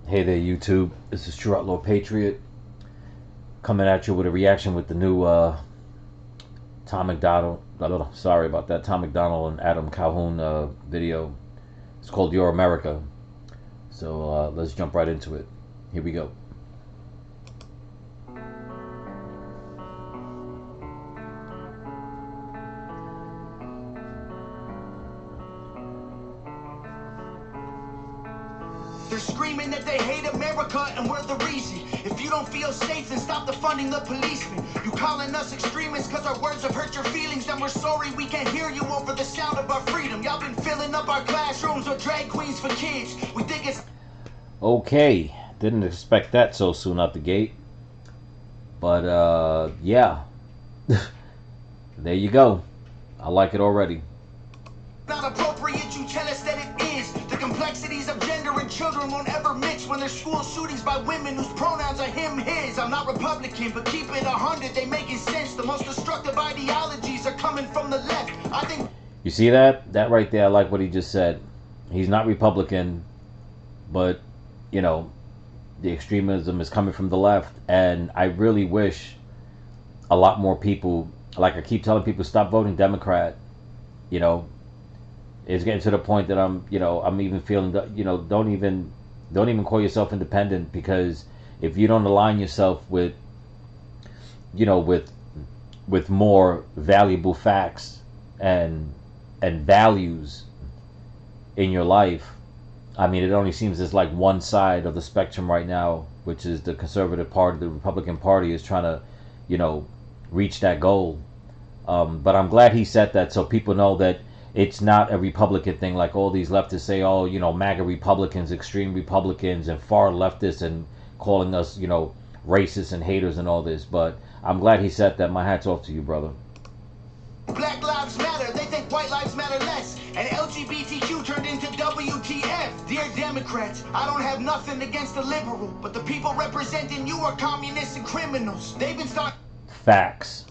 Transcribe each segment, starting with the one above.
Hey there, YouTube. This is True Outlaw Patriot coming at you with a reaction with the new Tom Macdonald. Sorry about that. Tom Macdonald and Adam Calhoun video. It's called Your America. So let's jump right into it. Here we go. They're screaming that they hate America and we're the reason. If you don't feel safe, then stop defunding the policemen. You calling us extremists because our words have hurt your feelings, and we're sorry we can't hear you over the sound of our freedom. Y'all been filling up our classrooms with drag queens for kids. We think it's... Okay, didn't expect that so soon out the gate. But yeah. There you go. I like it already. not appropriate, you tell us that it is. The complexities of gender and children won't ever mix when there's school shootings by women whose pronouns are him, his. I'm not Republican, but keep it 100, they making sense. The most destructive ideologies are coming from the left. I think... You see that? That right there, I like what he just said. He's not Republican, but, you know, the extremism is coming from the left. And I really wish a lot more people, like I keep telling people, stop voting Democrat. You know, it's getting to the point that I'm even feeling that, don't even call yourself independent, because if you don't align yourself with, with more valuable facts and values in your life, I mean, it only seems there's like one side of the spectrum right now, which is the conservative party. The Republican Party is trying to, reach that goal. But I'm glad he said that, so people know that it's not a Republican thing, like all these leftists say, oh, MAGA Republicans, extreme Republicans, and far leftists, and calling us, racist and haters and all this. But I'm glad he said that. My hat's off to you, brother. Black lives matter, they think white lives matter less. And LGBTQ turned into WTF. Dear Democrats, I don't have nothing against the liberal, but the people representing you are communists and criminals. They've been starting... Facts.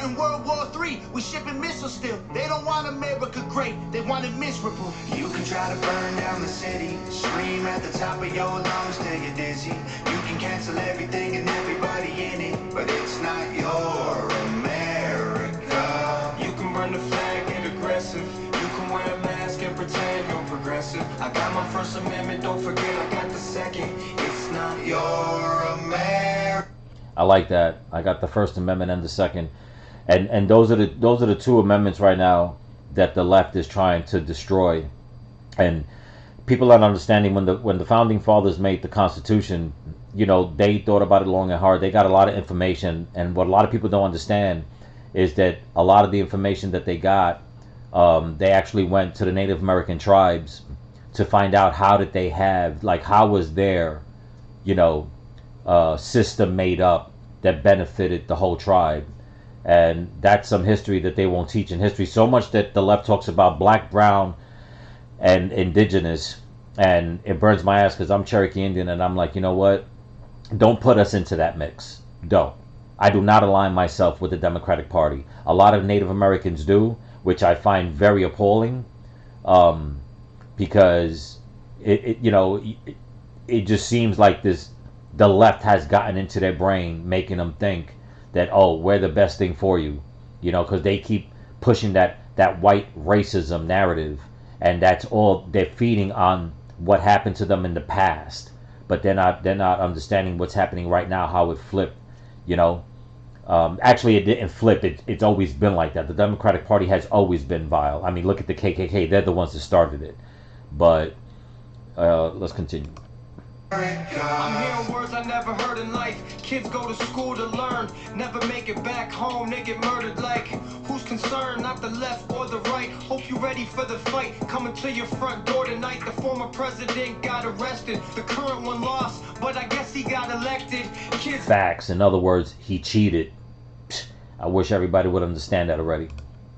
In World War III, we shipping missiles still. They don't want America great, they want it miserable. You can try to burn down the city, scream at the top of your lungs till you're dizzy. You can cancel everything and everybody in it, but it's not your America. You can burn the flag, get aggressive. You can wear a mask and pretend you're progressive. I got my First Amendment, don't forget I got the second. It's not your America. I like that. I got the First Amendment and the Second. And those are the two amendments right now that the left is trying to destroy. And people aren't understanding, when the founding fathers made the Constitution, they thought about it long and hard. They got a lot of information, and what a lot of people don't understand is that a lot of the information that they got, they actually went to the Native American tribes to find out how did they have, like, how was their, system made up that benefited the whole tribe. And that's some history that they won't teach in history. So much that the left talks about black, brown, and indigenous. And it burns my ass because I'm Cherokee Indian, and I'm like, you know what? Don't put us into that mix. Don't. I do not align myself with the Democratic Party. A lot of Native Americans do, which I find very appalling, because it just seems like the left has gotten into their brain, making them think that, oh, we're the best thing for you, because they keep pushing that white racism narrative, and that's all they're feeding on, what happened to them in the past. But they're not understanding what's happening right now, how it flipped. Actually, it didn't flip. It's always been like that. The Democratic Party has always been vile. I mean, look at the KKK. They're the ones that started it. But let's continue. I'm hearing words I never heard in life. Kids go to school to learn, never make it back home, they get murdered. Like, who's concerned? Not the left or the right. Hope you ready for the fight. Coming to your front door tonight. The former president got arrested, the current one lost, but I guess he got elected. Kids... Facts. In other words, he cheated. I wish everybody would understand that already.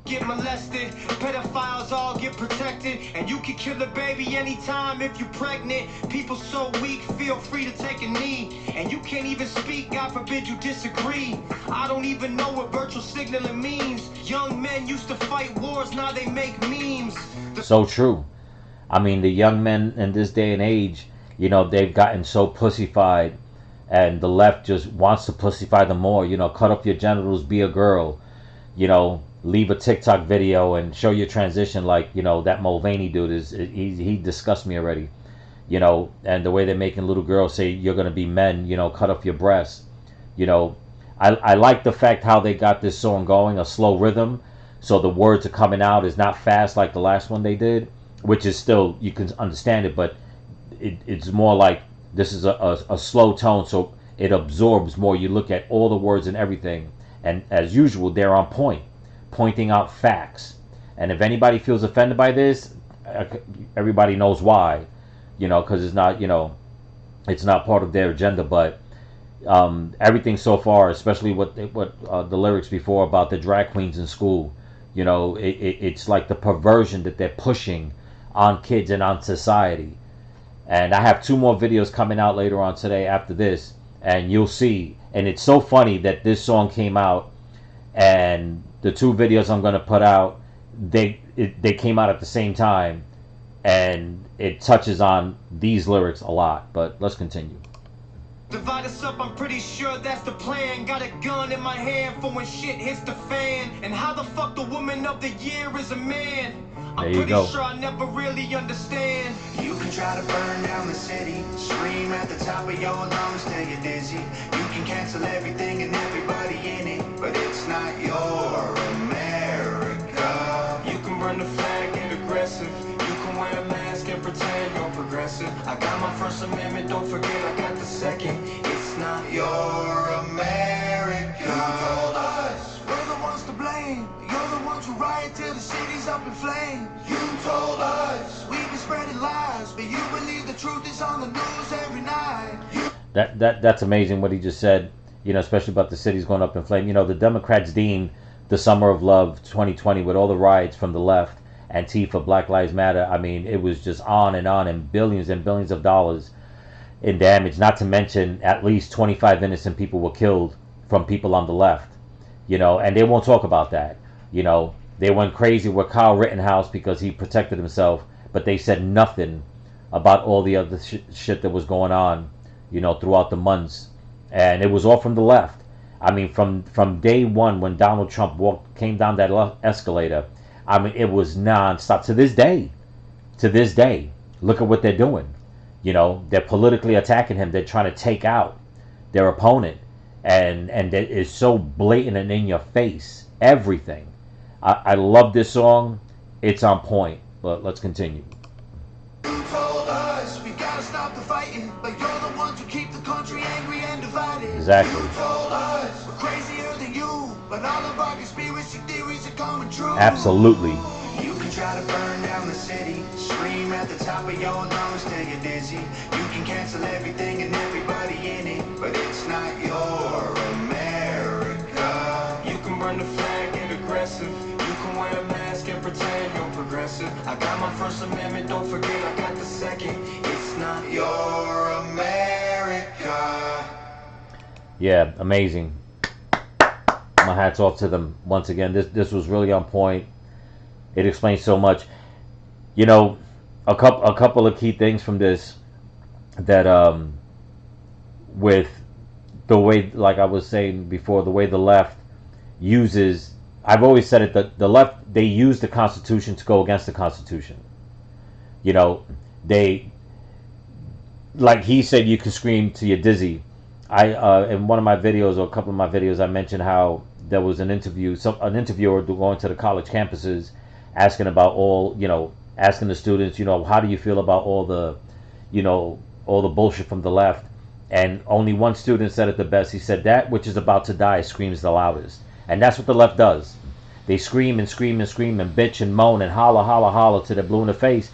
Get molested, pedophiles all get protected, and you can kill a baby anytime if you're pregnant. People so weak, feel free to take a knee, and you can't even speak, God forbid you disagree. I don't even know what virtual signaling means. Young men used to fight wars, now they make memes. So true. I mean, the young men in this day and age, You know, they've gotten so pussified, and the left just wants to pussify them more. You know, cut off your genitals, be a girl. You know, leave a TikTok video and show your transition. Like, you know, that Mulvaney dude is he disgusts me already. You know, and the way they're making little girls say you're gonna be men. You know, cut off your breasts. You know, I like the fact how they got this song going, a slow rhythm, so the words are coming out is not fast like the last one they did, which is still, you can understand it, but it's more like this is a slow tone, so it absorbs more. You look at all the words and everything, and as usual, they're on point, pointing out facts. And if anybody feels offended by this, everybody knows why, you know, because it's not, you know, it's not part of their agenda. But everything so far, especially what the lyrics before about the drag queens in school, you know, it's like the perversion that they're pushing on kids and on society. And I have 2 more videos coming out later on today after this, and you'll see. And it's so funny that this song came out, and the 2 videos I'm going to put out, they came out at the same time, and it touches on these lyrics a lot. But let's continue. Divide us up, I'm pretty sure that's the plan. Got a gun in my hand for when shit hits the fan. And how the fuck the woman of the year is a man? I'm pretty sure I never really understand. You can try to burn down the city, scream at the top of your lungs till you're dizzy. You can cancel everything and everybody in it, but it's not your America. You can burn the flag, get aggressive. You can wear a mask and pretend you're progressive. I got my First Amendment, don't forget I got the second. It's not your America. You told us we're the ones to blame. You're the ones who riot till the city's up in flames. You told us we've been spreading lies, but you believe the truth is on the news every night. That's amazing what he just said. You know, especially about the cities going up in flame. You know, the Democrats deemed the Summer of Love 2020 with all the riots from the left, Antifa, Black Lives Matter. I mean, it was just on, and billions of dollars in damage. Not to mention, at least 25 innocent people were killed from people on the left. You know, and they won't talk about that. You know, they went crazy with Kyle Rittenhouse because he protected himself, but they said nothing about all the other shit that was going on, you know, throughout the months. And it was all from the left. I mean, from day one when Donald Trump came down that escalator, I mean, it was nonstop. To this day, look at what they're doing. You know, they're politically attacking him. They're trying to take out their opponent, and it is so blatant and in your face. Everything. I love this song. It's on point. But let's continue. You told us we gotta stop the fighting, but you're the ones who keep the country angry and divided. Exactly. You told us we're crazier than you, but all of our conspiracy theories are coming true. Absolutely. You can try to burn down the city, scream at the top of your lungs till you're dizzy. You can cancel everything and everybody in it, but it's not your America. You can burn the flag, get aggressive. You can wear a mask and pretend you're progressive. I got my First Amendment, don't forget I got the second. It's not your America. Yeah, amazing. My hat's off to them once again. This was really on point. It explains so much. You know, a couple of key things from this, that with the way, like I was saying before, the way the left uses, I've always said it, that the left, they use the Constitution to go against the Constitution. You know, they, like he said, you can scream till you're dizzy. In one of my videos, or a couple of my videos, I mentioned how there was an interviewer going to the college campuses, asking about asking the students, how do you feel about all the bullshit from the left? And only one student said it the best. He said, that which is about to die screams the loudest. And that's what the left does. They scream and scream and scream and bitch and moan and holler, holler, holler till they're blue in the face.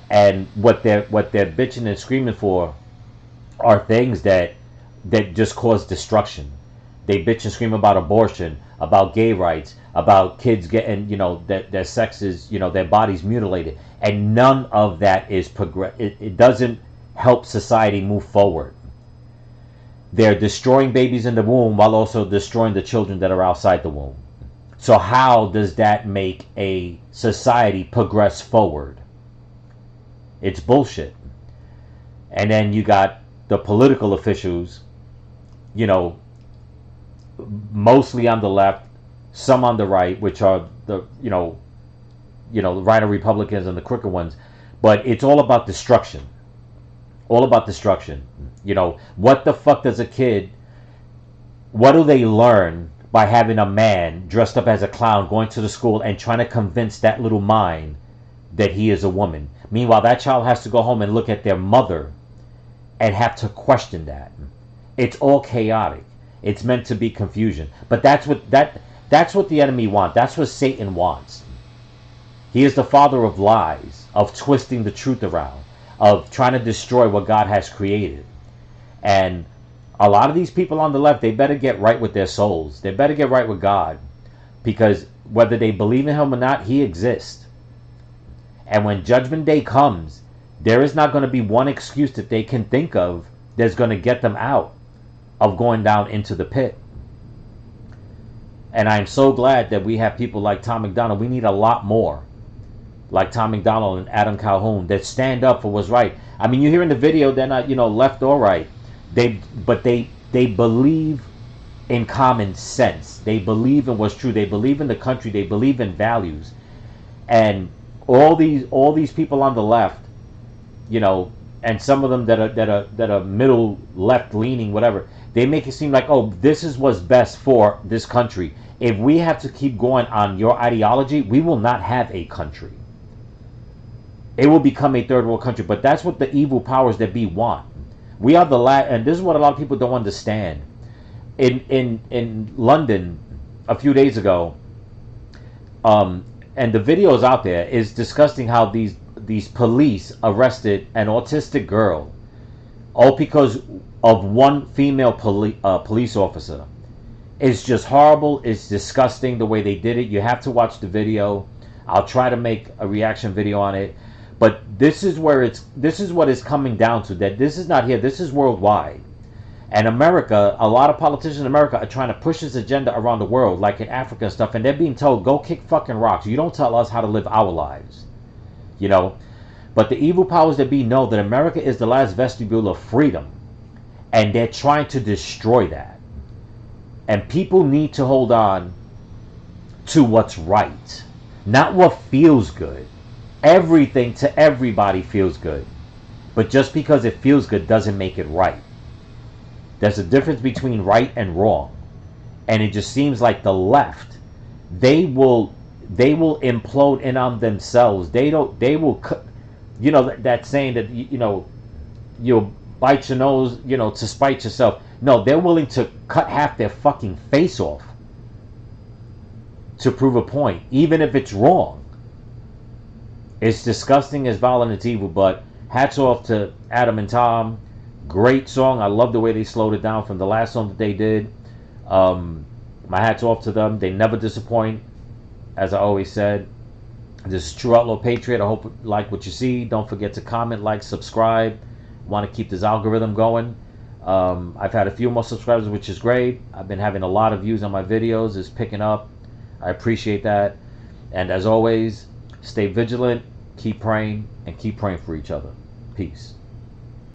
And what they're bitching and screaming for are things that just cause destruction. They bitch and scream about abortion, about gay rights, about kids getting, their sexes, their bodies mutilated. And none of that is it doesn't help society move forward. They're destroying babies in the womb while also destroying the children that are outside the womb. So how does that make a society progress forward? It's bullshit. And then you got the political officials, you know, mostly on the left, some on the right, which are the the rhino Republicans and the crooked ones. But it's all about destruction. All about destruction. What the fuck does a kid, what do they learn by having a man dressed up as a clown going to the school and trying to convince that little mind that he is a woman? Meanwhile, that child has to go home and look at their mother and have to question that. It's all chaotic. It's meant to be confusion. But that's what the enemy wants. That's what Satan wants. He is the father of lies, of twisting the truth around, of trying to destroy what God has created. And a lot of these people on the left, they better get right with their souls. They better get right with God. Because whether they believe in him or not, he exists. And when Judgment Day comes, there is not going to be one excuse that they can think of that's going to get them out of going down into the pit. And I'm so glad that we have people like Tom Macdonald. We need a lot more like Tom Macdonald and Adam Calhoun that stand up for what's right. I mean, you hear in the video, they're not, left or right. They believe in common sense. They believe in what's true. They believe in the country. They believe in values. And all these people on the left, and some of them that are middle left leaning, whatever, they make it seem like, oh, this is what's best for this country. If we have to keep going on your ideology, we will not have a country. It will become a third world country. But that's what the evil powers that be want. We are the last, and this is what a lot of people don't understand. In London a few days ago, and the videos out there, is discussing how these police arrested an autistic girl, all because of one female police officer. It's just horrible. It's disgusting the way they did it. You have to watch the video. I'll try to make a reaction video on it. But this is what it's coming down to. That this is not here. This is worldwide. And America, a lot of politicians in America are trying to push this agenda around the world, like in Africa and stuff. And they're being told, go kick fucking rocks. You don't tell us how to live our lives. But the evil powers that be know that America is the last vestibule of freedom. And they're trying to destroy that. And people need to hold on to what's right. Not what feels good. Everything to everybody feels good. But just because it feels good doesn't make it right. There's a difference between right and wrong. And it just seems like the left, they will implode in on themselves. They will, that saying that, you'll bite your nose, to spite yourself. No, they're willing to cut half their fucking face off to prove a point, even if it's wrong. It's disgusting, it's violent, it's evil, but hats off to Adam and Tom. Great song. I love the way they slowed it down from the last song that they did. My hats off to them. They never disappoint, as I always said. This is True Outlaw Patriot. I hope you like what you see. Don't forget to comment, like, subscribe. Want to keep this algorithm going. I've had a few more subscribers, which is great. I've been having a lot of views on my videos. It's picking up. I appreciate that. And as always, stay vigilant, keep praying, and keep praying for each other. Peace.